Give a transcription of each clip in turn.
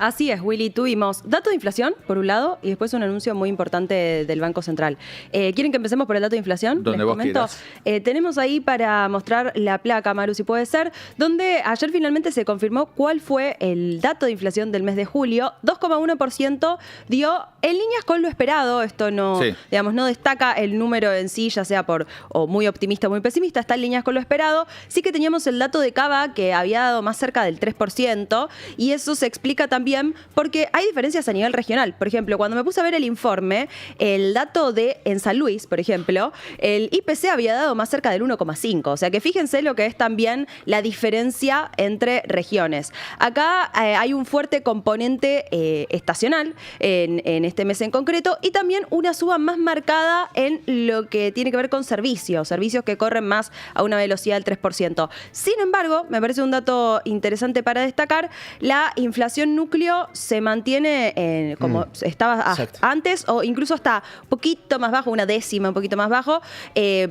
Así es, Willy. Tuvimos datos de inflación, por un lado, y después un anuncio muy importante del Banco Central. ¿Quieren que empecemos por el dato de inflación? Donde vos quieras. Tenemos ahí para mostrar la placa, Maru, si puede ser, donde ayer finalmente se confirmó cuál fue el dato de inflación del mes de julio. 2,1% dio en líneas con lo esperado. Esto no, digamos, no destaca el número en sí, ya sea por o muy optimista o muy pesimista, está en líneas con lo esperado. Sí que teníamos el dato de Cava que había dado más cerca del 3%, y eso se explica también porque hay diferencias a nivel regional. Por ejemplo, cuando me puse a ver el informe, el dato en San Luis, por ejemplo, el IPC había dado más cerca del 1,5. O sea que fíjense lo que es también la diferencia entre regiones. Acá hay un fuerte componente estacional en este mes en concreto, y también una suba más marcada en lo que tiene que ver con servicios que corren más a una velocidad del 3%. Sin embargo, me parece un dato interesante para destacar, la inflación núcleo se mantiene como estaba antes, o incluso hasta un poquito más bajo, una décima, un poquito más bajo,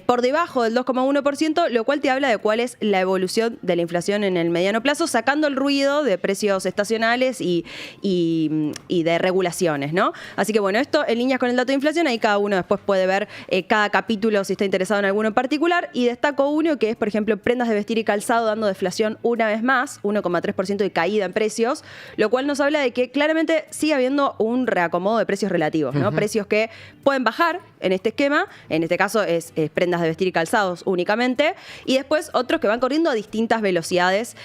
por debajo del 2,1%, lo cual te habla de cuál es la evolución de la inflación en el mediano plazo, sacando el ruido de precios estacionales y de regulaciones, ¿no? Así que bueno, esto en líneas con el dato de inflación, ahí cada uno después puede ver cada capítulo si está interesado en alguno en particular, y destaco uno que es, por ejemplo, prendas de vestir y calzado dando deflación una vez más, 1,3% de caída en precios, lo cual nos habla de que claramente sigue habiendo un reacomodo de precios relativos, ¿no? Precios que pueden bajar en este esquema, en este caso es prendas de vestir y calzados únicamente, y después otros que van corriendo a distintas velocidades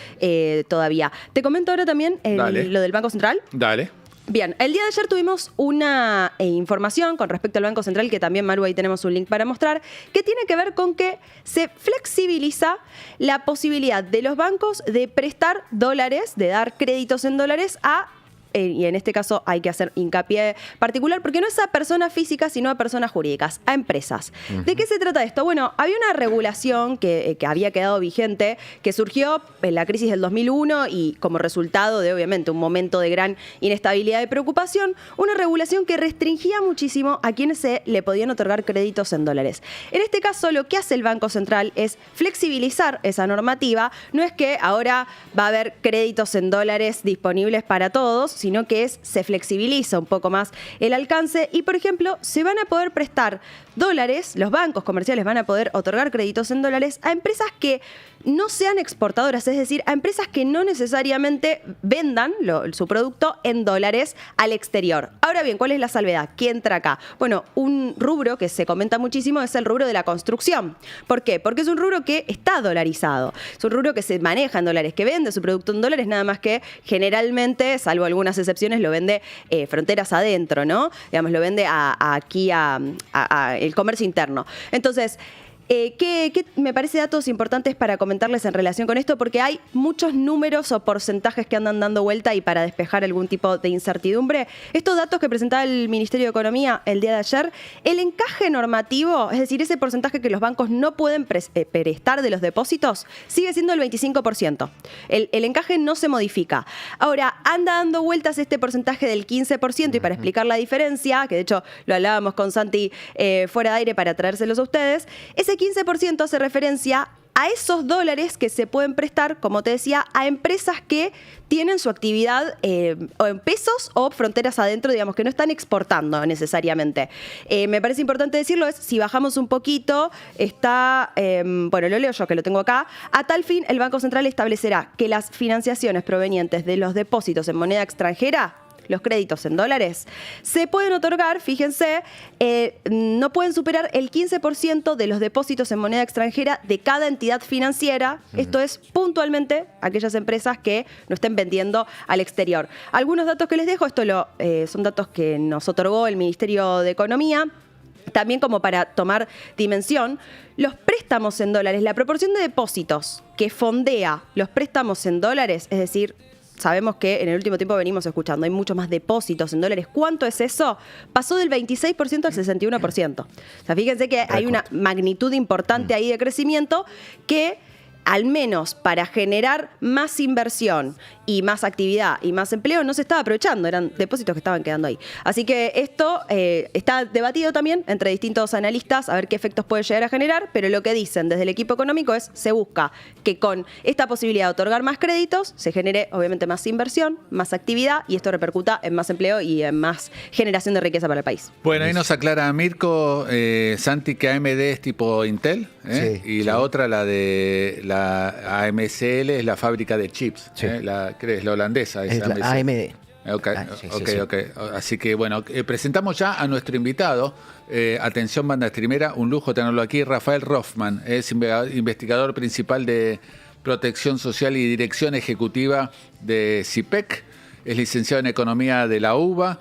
todavía. Te comento ahora también lo del Banco Central. Dale. Bien, el día de ayer tuvimos una información con respecto al Banco Central, que también, Maru, ahí tenemos un link para mostrar, que tiene que ver con que se flexibiliza la posibilidad de los bancos de prestar dólares, de dar créditos en dólares y en este caso hay que hacer hincapié particular, porque no es a personas físicas, sino a personas jurídicas, a empresas. ¿De qué se trata esto? Bueno, había una regulación que había quedado vigente, que surgió en la crisis del 2001 y como resultado de, obviamente, un momento de gran inestabilidad y preocupación, una regulación que restringía muchísimo a quienes se le podían otorgar créditos en dólares. En este caso, lo que hace el Banco Central es flexibilizar esa normativa. No es que ahora va a haber créditos en dólares disponibles para todos, sino que se flexibiliza un poco más el alcance y, por ejemplo, se van a poder prestar dólares, los bancos comerciales van a poder otorgar créditos en dólares a empresas que no sean exportadoras, es decir, a empresas que no necesariamente vendan su producto en dólares al exterior. Ahora bien, ¿cuál es la salvedad? ¿Qué entra acá? Bueno, un rubro que se comenta muchísimo es el rubro de la construcción. ¿Por qué? Porque es un rubro que está dolarizado, es un rubro que se maneja en dólares, que vende su producto en dólares, nada más que generalmente, salvo algunas excepciones, lo vende fronteras adentro, ¿no? Digamos, lo vende aquí a el comercio interno. Entonces, ¿qué me parece datos importantes para comentarles en relación con esto? Porque hay muchos números o porcentajes que andan dando vuelta, y para despejar algún tipo de incertidumbre, estos datos que presentaba el Ministerio de Economía el día de ayer, el encaje normativo, es decir, ese porcentaje que los bancos no pueden prestar de los depósitos, sigue siendo el 25%. El encaje no se modifica. Ahora, anda dando vueltas este porcentaje del 15%, y para explicar la diferencia, que de hecho lo hablábamos con Santi fuera de aire para traérselos a ustedes, ese 15% hace referencia a esos dólares que se pueden prestar, como te decía, a empresas que tienen su actividad o en pesos o fronteras adentro, digamos, que no están exportando necesariamente. Me parece importante decirlo, si bajamos un poquito, está, bueno, lo leo yo que lo tengo acá, a tal fin el Banco Central establecerá que las financiaciones provenientes de los depósitos en moneda extranjera, los créditos en dólares, se pueden otorgar, fíjense, no pueden superar el 15% de los depósitos en moneda extranjera de cada entidad financiera. Esto es puntualmente aquellas empresas que no estén vendiendo al exterior. Algunos datos que les dejo, son datos que nos otorgó el Ministerio de Economía. También, como para tomar dimensión, los préstamos en dólares, la proporción de depósitos que fondea los préstamos en dólares, es decir, sabemos que en el último tiempo venimos escuchando, hay muchos más depósitos en dólares. ¿Cuánto es eso? Pasó del 26% al 61%. O sea, fíjense que hay una magnitud importante ahí de crecimiento que, al menos para generar más inversión y más actividad y más empleo no se estaba aprovechando, eran depósitos que estaban quedando ahí. Así que esto está debatido también entre distintos analistas a ver qué efectos puede llegar a generar, pero lo que dicen desde el equipo económico es se busca que con esta posibilidad de otorgar más créditos se genere obviamente más inversión, más actividad y esto repercuta en más empleo y en más generación de riqueza para el país. Bueno, ahí nos aclara Mirko, Santi, que AMD es tipo Intel, y la otra, la de la AMCL, es la fábrica de chips, ¿qué es? La holandesa. Es la AMD. Ok. Así que bueno, presentamos ya a nuestro invitado. Atención, banda streamera, un lujo tenerlo aquí. Rafael Rothman es investigador principal de Protección Social y Dirección Ejecutiva de CIPEC. Es licenciado en Economía de la UBA,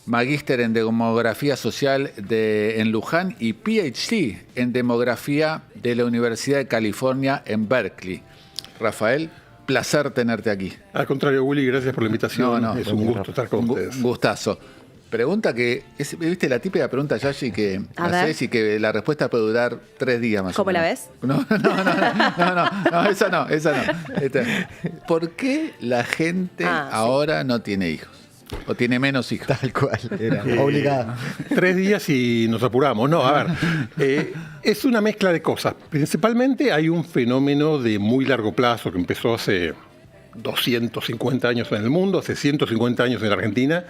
magíster en Demografía Social en Luján y PhD en Demografía de la Universidad de California en Berkeley. Rafael, placer tenerte aquí. Al contrario, Willy, gracias por la invitación. No, es un gusto estar con ustedes. Un gustazo. Pregunta que, ¿viste la típica pregunta, Yashi, que haces y que la respuesta puede durar 3 días más o menos? ¿Cómo la ves? No, esa no. ¿Por qué la gente ahora no tiene hijos? ¿O tiene menos hijos? Tal cual, era obligada. 3 días y nos apuramos. No, a ver, es una mezcla de cosas. Principalmente hay un fenómeno de muy largo plazo que empezó hace 250 años en el mundo, hace 150 años en la Argentina,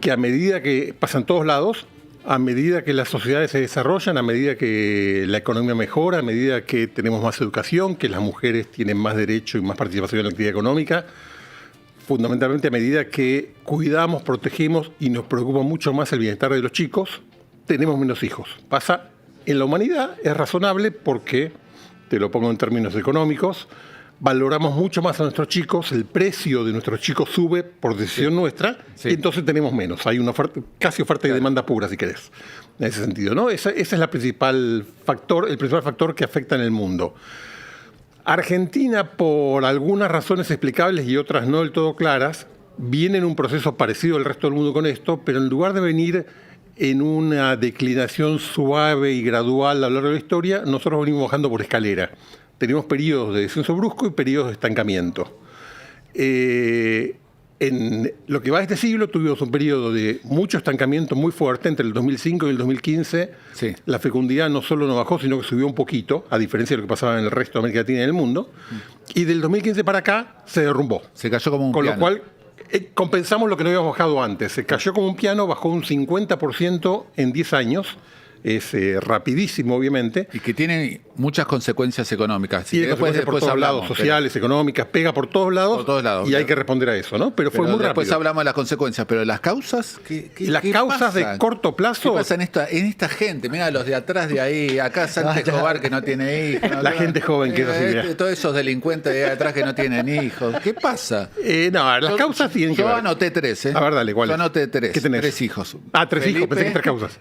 que a medida que pasa en todos lados, a medida que las sociedades se desarrollan, a medida que la economía mejora, a medida que tenemos más educación, que las mujeres tienen más derecho y más participación en la actividad económica, fundamentalmente a medida que cuidamos, protegemos y nos preocupa mucho más el bienestar de los chicos, tenemos menos hijos. Pasa en la humanidad, es razonable porque, te lo pongo en términos económicos, valoramos mucho más a nuestros chicos, el precio de nuestros chicos sube por decisión nuestra, y entonces tenemos menos. Hay una oferta, casi oferta y demanda pura, si querés, en ese sentido, ¿no? Ese es el principal factor que afecta en el mundo. Argentina, por algunas razones explicables y otras no del todo claras, viene en un proceso parecido al resto del mundo con esto, pero en lugar de venir en una declinación suave y gradual a lo largo de la historia, nosotros venimos bajando por escalera. Tenemos periodos de descenso brusco y periodos de estancamiento. En lo que va de este siglo tuvimos un periodo de mucho estancamiento muy fuerte entre el 2005 y el 2015. Sí. La fecundidad no solo no bajó, sino que subió un poquito, a diferencia de lo que pasaba en el resto de América Latina y en el mundo. Y del 2015 para acá se derrumbó. Se cayó como un piano. Con lo cual compensamos lo que no habíamos bajado antes. Se cayó como un piano, bajó un 50% en 10 años. Es rapidísimo, obviamente. Y que tiene muchas consecuencias económicas. Sí, después por todos lados, sociales, económicas, pega por todos lados. Por todos lados. Y hay que responder a eso, ¿no? Pero fue muy rápido. Después hablamos de las consecuencias, pero las causas, las causas de corto plazo. ¿Qué pasa en esta gente? Mira, los de atrás de ahí, acá Santi Escobar que no tiene hijos. La gente joven que todos esos delincuentes de atrás que no tienen hijos. ¿Qué pasa? No, las causas tienen que ver. Yo anoté 3, ¿eh? A ver, dale, ¿cuál es? Yo anoté 3. ¿Qué tenés? 3 hijos. 3 hijos, pensé que 3 causas.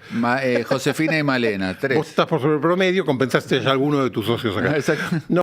Josefina y Malena, 3. Vos estás por sobre el promedio, compensaste ya alguno de tus socios acá. Exacto. No,